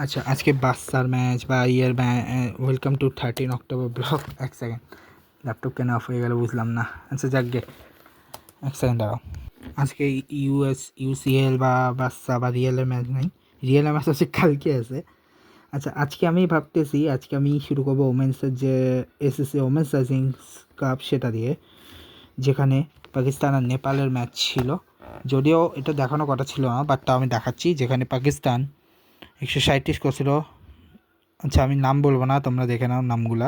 আচ্ছা, আজকে বার্সার ম্যাচ বা ওয়েলকাম টু 13 অক্টোবর ব্লগ। এক সেকেন্ড, ল্যাপটপ কেন অফ হয়ে গেল বুঝলাম না। আচ্ছা যাকগে, এক সেকেন্ড দাঁড়াও। আজকে ইউসিএল বা বার্সা বা রিয়েলের ম্যাচ নেই। রিয়েলের ম্যাচ হচ্ছে কালকে আছে। আচ্ছা, আজকে আমি ভাবতেছি আজকে আমি শুরু করবো ওমেন্সের যে এসএসসি ওমেন্স রাইজিং কাপ সেটা দিয়ে, যেখানে পাকিস্তান আর নেপালের ম্যাচ ছিল। যদিও এটা দেখানো কথা ছিল না, বাট তাও আমি দেখাচ্ছি। যেখানে পাকিস্তান 137 করছিল। আচ্ছা, আমি নাম বলবো না, তোমরা দেখে নাও নামগুলা,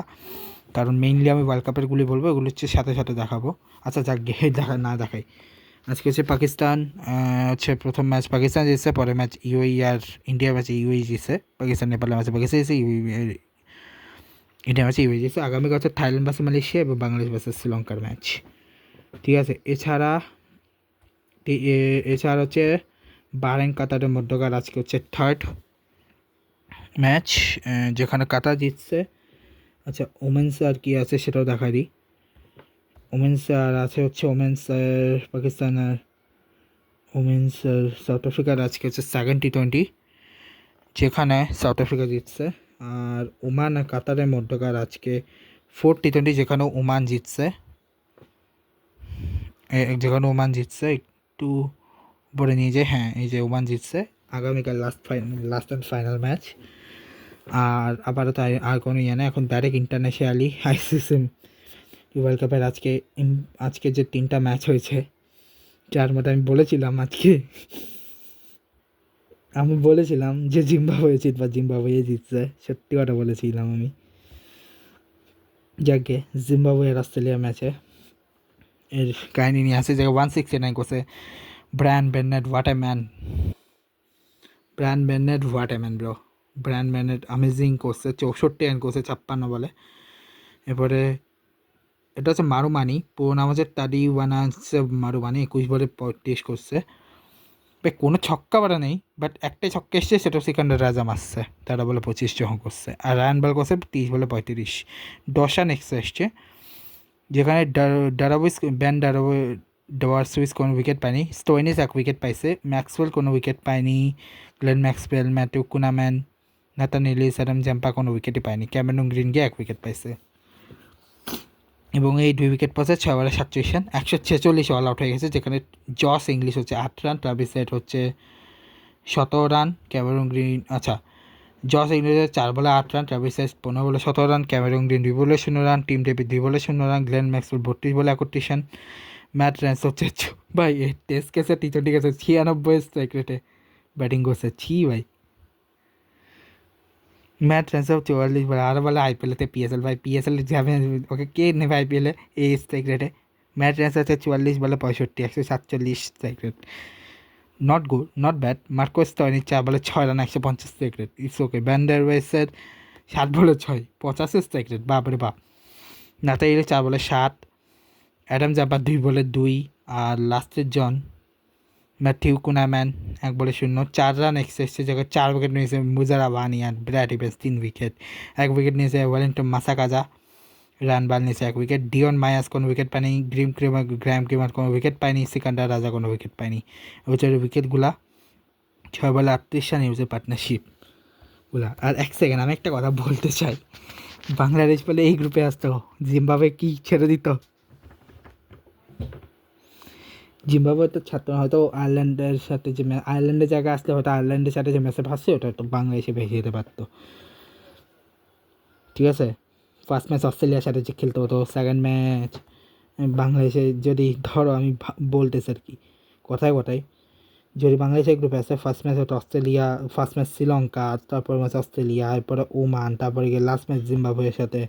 কারণ মেইনলি আমি ওয়ার্ল্ড কাপেরগুলি বলবো, এগুলো হচ্ছে সাথে সাথে দেখাবো। আচ্ছা যাক গে, দেখাই। আজকে হচ্ছে পাকিস্তান হচ্ছে প্রথম ম্যাচ পাকিস্তান জিতছে, পরে ম্যাচ ইউএই আর ইন্ডিয়া ম্যাচে ইউএই জিতছে। পাকিস্তান নেপালের ম্যাচে পাকিস্তান জিতছে, ইন্ডিয়া ম্যাচে ইউএই জিতছে। আগামী হচ্ছে থাইল্যান্ড ভার্সেস মালয়েশিয়া এবং বাংলাদেশ ভার্সেস শ্রীলঙ্কার ম্যাচ। ঠিক আছে, এছাড়া হচ্ছে বাহরাইন কাতারের মধ্যকার আজকে হচ্ছে থার্ড ম্যাচ, যেখানে কাতার জিতছে। আচ্ছা, ওমেন্স আর কি আছে সেটাও দেখা দিই। ওমেন্স আর আছে হচ্ছে পাকিস্তান আর সাউথ আফ্রিকার আজকে হচ্ছে সেকেন্ড T20, যেখানে সাউথ আফ্রিকা জিতছে। আর ওমান আর কাতারের মধ্যকার আজকে ফোর্থ T20, যেখানে ওমান জিতছে। একটু উপরে নিয়ে যায়, হ্যাঁ এই যে ওমান জিতছে। আগামীকাল লাস্ট অ্যান্ড ফাইনাল ম্যাচ। আর আবারও তাই আর কোনো ইয়ে নেই, এখন ডাইরেক্ট ইন্টারন্যাশনালি আইসিসি ওয়ার্ল্ড কাপের আজকে যে 3টা ম্যাচ হয়েছে, যার মধ্যে আমি বলেছিলাম যে জিম্বাবুয়ে জিতবে, জিম্বাবুয়ে জিতছে, সত্যি কথা বলেছিলাম আমি। যাকে জিম্বাবুয়ের অস্ট্রেলিয়া ম্যাচে এর কাহিনী নিয়ে আসে, যে 169 করছে Brian Bennett. What a man bro. Brian Bennett amazing করছে, 64 রান করছে 56 বলে। এরপরে এটা হচ্ছে মারুমানি, পুরো নাম হচ্ছে তারিওয়ানা মারুমানি, 21 বলে 35 করছে। কোনো ছক্কা মারা নেই, বাট একটাই ছক্কা এসছে, সেটা সিকান্দার রাজা মারছে, তারা বলে 25 যখন করছে। আর রায়ান বল করছে 30 বলে 35। 10 রান এক্সট্রা এসছে, যেখানে ডারওয়ার্সুইস কোনো উইকেট পায়নি। স্টোইনিস 1 উইকেট পাইছে, ম্যাক্সওয়েল কোনো উইকেট পায়নি, Glenn Maxwell, Matthew Kuhnemann, Nathan Ellis, Adam Zampa কোনো উইকেটই পায়নি। ক্যামেরন গ্রিন গিয়ে 1 উইকেট পাইছে, এবং এই 2 উইকেট পাশে 6 বলে 47 রান, 146 অল আউট হয়ে গেছে। যেখানে জস ইংলিশ হচ্ছে 8 রান, ট্রাভিস হেড হচ্ছে 17 রান, ক্যামেরন গ্রিন জস ইংলিশের 4 বলে 8 রান, ট্রাভিস হেড 15 বলে 17 রান, ক্যামেরন গ্রিন 2 বলে 0 রান, টিম ডেভিড 2 বলে 0 রান, গ্লেন ম্যাক্সওয়েল 32 বলে 31 রান, ম্যাট র্যান্স হচ্ছে ভাই এই টেস্ট কেসে T20 কেসে 96 স্ট্রাইক রেটে ব্যাটিং করছে। ভাই ম্যাট র্যান্স 44 বলে, আর বলে আইপিএলেতে পিএসএল, ভাই পিএসএল যাবে, ওকে কে নেবে আইপিএলে এই স্ট্রাইক রেটে? ম্যাট র্যান্স আছে 44 বলে 65, 147 strike rate. Not good, not bad. Marcus Stoinis 4 বলে 6 run, 150 strike rate, it's okay. Van der ওয়েসের 7 বলে 6, 85 স্ট্রাইক রেট, বাপরে বাপ। নাতাইলে 4 বলে 7, অ্যাডাম জাম্পার 2 বলে 2, আর লাস্টের জন ম্যাথিউ কুনাম্যান 1 বলে 0, 4 রান এক্সেসে, জায়গায় 4 উইকেট নিয়েছে মুজারা বানি আর ব্র্যাড ইভেন্স 3 উইকেট। 1 উইকেট নিয়েছে ওয়েলিংটন মাসাকাজা, রান বাল নিয়েছে 1 উইকেট। ডিওন মায়াস কোনো উইকেট পায়নি, গ্র্যাম ক্রিমার কোনো উইকেট পায়নি, সিকান্দার রাজা কোনো উইকেট পায়নি। ওই উইকেটগুলা 6 বলে 38 রান ইউজের পার্টনারশিপগুলা। আর এক সেকেন্ড, আমি একটা কথা বলতে চাই, বাংলাদেশ বলে এই গ্রুপে আসতো, জিম্বাবুয়ে কি ছেড়ে দিত? জিম্বাবুয়ে তো ছাত্র হয়তো আয়ারল্যান্ডের সাথে যে আয়ারল্যান্ডের জায়গায় আসলে হয়তো আয়ারল্যান্ডের সাথে যে ম্যাচে ভাসছে, ওটা তো বাংলাদেশে ভেসে যেতে পারতো। ঠিক আছে, ফার্স্ট ম্যাচ অস্ট্রেলিয়ার সাথে যে খেলতে হতো, সেকেন্ড ম্যাচ বাংলাদেশে যদি ধরো, আমি বলতেছি আর কি কথায় কথায়, যদি বাংলাদেশের গ্রুপে আসে, ফার্স্ট ম্যাচ হতো অস্ট্রেলিয়া, ফার্স্ট ম্যাচ শ্রীলঙ্কা, তারপর ম্যাচ অস্ট্রেলিয়া, এরপরে ওমান, তারপরে গিয়ে লাস্ট ম্যাচ জিম্বাবুয়ের সাথে।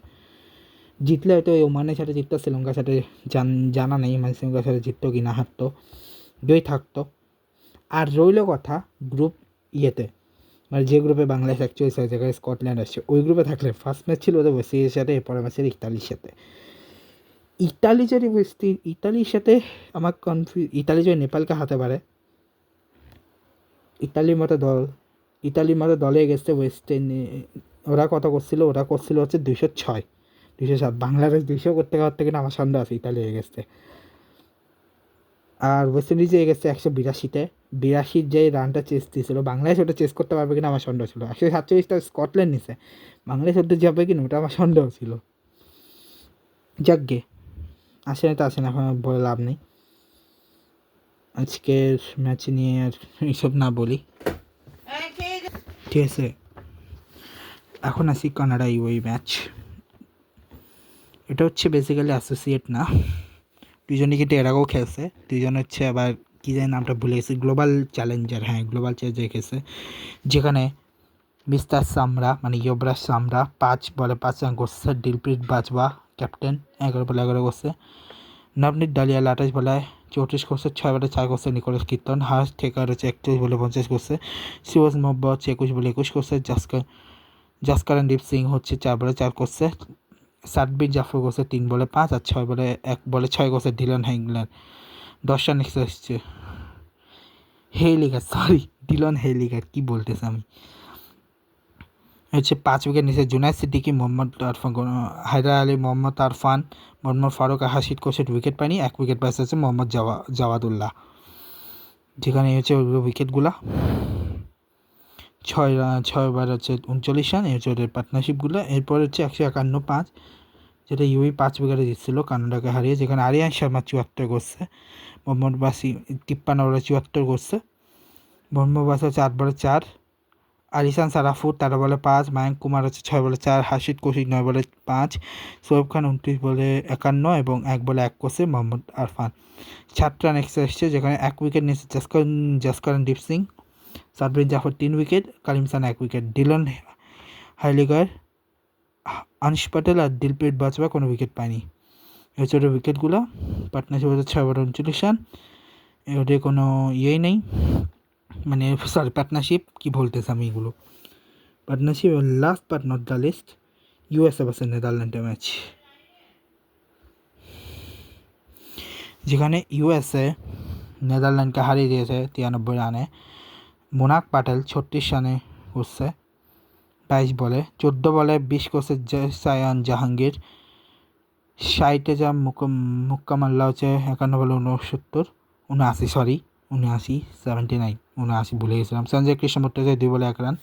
জিতলে হয়তো ওমানের সাথে জিততো, শ্রীলঙ্কার সাথে জানা নেই, মানে শ্রীলঙ্কার সাথে জিততো কি না হারতো, দুই থাকতো। আর রইল কথা গ্রুপ ইয়েতে, মানে যে গ্রুপে বাংলাদেশ অ্যাকচুয়ালি জায়গায় স্কটল্যান্ড আসছে, ওই গ্রুপে থাকলে ফার্স্ট ম্যাচ ছিল ওদের ওয়েস্ট ইন্ডিজের সাথে, এরপরে ম্যাচের ইতালির সাথে। ইতালির সাথে আমার ইতালি যদি নেপালকে হাতে পারে, ইতালির মতো দলে গেছে ওরা কত করছিল? ওরা করছিল হচ্ছে 206, 207। বাংলাদেশ 200 করতে করতে কিনা আমার সন্দেহ আছে ইতালি হয়ে গেছে। আর ওয়েস্ট ইন্ডিজে গেছে 182-তে। 82 যে রানটা চেস দিয়েছিল, বাংলাদেশ ওটা চেস করতে পারবে কিনা আমার সন্দেহ ছিল। 147টা স্কটল্যান্ড নিছে, বাংলাদেশ ওটা যাবে কিনা ওটা আমার সন্দেহ ছিল। যাকগে, আসেনি তো আসেনি, এখন বলে লাভ নেই। আজকের ম্যাচ নিয়ে আর এইসব না বলি, ঠিক আছে। এখন আসি কানাডা ইউএই ম্যাচ। এটা হচ্ছে বেসিক্যালি অ্যাসোসিয়েট না, দুজনে কিন্তু এর আগেও খেলছে। দুজন হচ্ছে আবার কী জানি নামটা ভুলে গেছি, গ্লোবাল চ্যালেঞ্জার, হ্যাঁ গ্লোবাল চ্যালেঞ্জার খেলছে, যেখানে মিস্টার সামরা মানে ইয়বরাজ সামরা 5 বলে 5 রান করছে। দিলপ্রীত বাজওয়া ক্যাপ্টেন 11 বলে 11 করছে। নবনীত ডালিয়া 28 বলে 34 করছে। 6 বলে 4 করছে নিকোলাস কীর্তন। হার্ষ ঠেকার হচ্ছে 31 বলে 50 করছে। সিওয়াজ মোহাম্মদ হচ্ছে 21 বলে 21 করছে। জাসকারনদীপ সিং হচ্ছে 4 বলে 4 করছে। সাদবির জাফর করছে 3 বলে 5, আর 6 বলে 1 বলে 6 করছে ডিলন হেইগলার। 10 রান এসছে হেইলিগার, সরি ডিলন হেইলিগার, কী বলতেছে আমি। হচ্ছে 5 উইকেট নিচে জুনায়েদ সিদ্দিকী, মোহাম্মদ আরফান, হায়দার আলী, মোহাম্মদ আরফান, মোহাম্মদ ফারুক আর হাসিদ কোশেট উইকেট পায়নি। 1 উইকেট পাইছে হচ্ছে মোহাম্মদ জাওয়াদুল্লাহ, যেখানে হচ্ছে উইকেটগুলা 6 বার হচ্ছে 39 রান। এই হচ্ছে ওদের পার্টনারশিপগুলো। এরপর হচ্ছে 151-5, যেটা ইউই 5 উইকেটে জিতছিল কানাডাকে হারিয়ে, যেখানে আরিয়ান শর্মা 74 করছে। মোহাম্মদ বাসি 53 বলে 74 করছে। মোহাম্মদ বাসি হচ্ছে 8 বলে 4। আলিসান সারাফুর 13 বলে 5, মায়াঙ্ক কুমার হচ্ছে 6 বলে 4, হাসিদ কৌশিক 9 বলে 5, সোয়েব খান 29 বলে 51 এবং 1 বলে 1 করছে মোহাম্মদ আরফান। 7 রান এসছে, যেখানে 1 উইকেট নিয়েছে জাসকারনদীপ সিং। সাদবিন জাফর 3 উইকেট, কালিম সানা 1 উইকেট। ডিলন হাইলিগার, আনিশ প্যাটেল আর দিলপ্রীত বাজওয়া কোনো উইকেট পায়নি। এই হচ্ছে ওদের উইকেটগুলো। পার্টনারশিপ হচ্ছে 6 বলে 39 রান। ওদের কোনো ইয়েই নেই, মানে সরি পার্টনারশিপ কী বলতেছে আমি এগুলো, partnership. Last but not the least, USA versus নেদারল্যান্ডের ম্যাচ, যেখানে ইউএসএ নেদারল্যান্ডকে হারিয়ে দিয়েছে 93 রানে। মোনাক পাটেল 36 রানে করছে 22 বলে। 14 বলে 20 করছে সায়ান জাহাঙ্গীর। 60-এ যা মুক্কামাল্লা হচ্ছে 51 বলে 79 ভুলে গেছিলাম। সঞ্জয় কৃষ্ণমূর্তি 2 বলে 1 রান।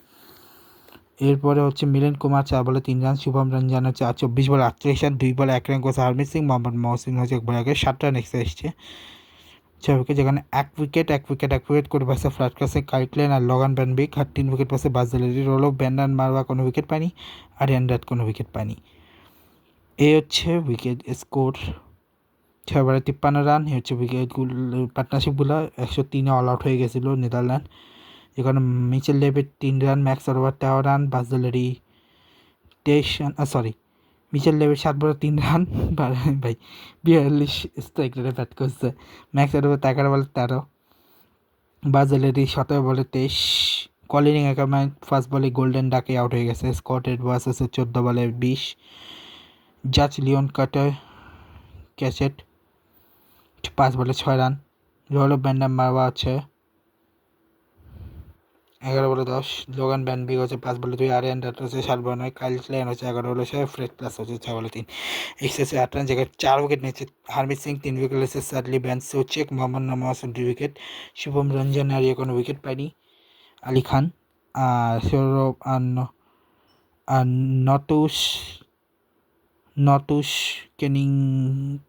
এরপরে হচ্ছে মিলন কুমার 4 বলে 3 রান। শুভম রঞ্জন হচ্ছে 24 বলে 38 রান, 2 বলে 1 রান করছে হারমিত সিং। মোহাম্মদ মহসিন হচ্ছে 1 বলে 1, 7 রান এসছে 6 উইকেট, যেখানে 1 উইকেট করে পাচ্ছে ফ্লাটকাসে কাইটলেন আর লগন ব্যানবিক, আর 3 উইকেট পাচ্ছে বাজদালেরি। রোল অফ ব্যান্ডান মারওয়া কোনো উইকেট পায়নি, আর অ্যান্ড্রাট কোনো উইকেট পায়নি। এই হচ্ছে উইকেট স্কোর, 6 বলে 53 রান। এই হচ্ছে উইকেটগুলো পার্টনারশিপগুলো। 103-এ অল আউট হয়ে গেছিলো নেদারল্যান্ড, যেখানে মিচেল ডেভিড 3 রান, ম্যাক্স ওভার 13 run, Bas de Leede 23 run, Mitchell David 7 বলে 3 রান, ভাই 42 স্ট্রাইক রেটে ব্যাট করছে। ম্যাক্স ওভার 11 বলে 13, বাজদালেরি 17 বলে 23। কলিন একারম্যান ফার্স্ট বলে গোল্ডেন ডাকে আউট হয়ে গেছে। স্কট এডওয়ার্ডস আছে 14 বলে 20। জাজ লিওন ক্যাচেট 5 বলে 6 রান। রোল অফ ব্যান্ডাম মারওয়া আছে 11 বলে 10। লোগান ব্যানবিগ হচ্ছে 5 বলে 2, আর অ্যান্ড্রাট হচ্ছে 7 বলে 9, কাইল ক্লেন হচ্ছে 11 বলে 6, ফ্রেড প্লাস হচ্ছে 6 বলে 3। এক্সেসে 8 রান, জায়গায় 4 উইকেট নিয়েছে হারমিত সিং, 3 উইকেট নিয়েছে সাদলি ব্যান্স চেক, মোহাম্মদ নওয়াজ 2 উইকেট। শুভম রঞ্জন আর কোনো উইকেট পায়নি। আলী খান আর সৌরভ আর নতুস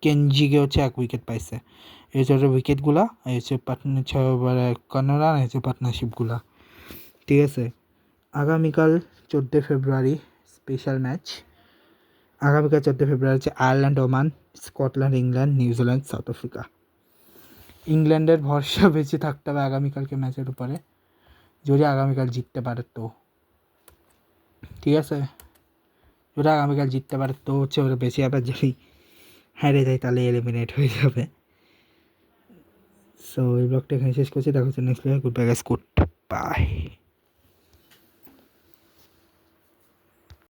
কেনজিকে হচ্ছে 1 উইকেট পাইছে। এই হচ্ছে উইকেটগুলা, এই হচ্ছে 6 ওভারে 51 রান, এই হচ্ছে পার্টনারশিপগুলা, ঠিক আছে। আগামীকাল 14 ফেব্রুয়ারি স্পেশাল ম্যাচ। আগামীকাল 14 ফেব্রুয়ারি হচ্ছে Ireland Oman, Scotland England, New Zealand south Africa. ইংল্যান্ডের ভরসা বেঁচে থাকতে হবে আগামীকালকে ম্যাচের উপরে, যদি আগামীকাল জিততে পারে তো, ঠিক আছে। যদি আগামীকাল জিততে পারে তো হচ্ছে ওরা বেশি, আবার যদি হেরে যায় তাহলে এলিমিনেট হয়ে যাবে। সো এই ব্লগটা এখানে শেষ করছি, দেখা হচ্ছে নেক্সট ব্লগে। Good bye guys, good bye.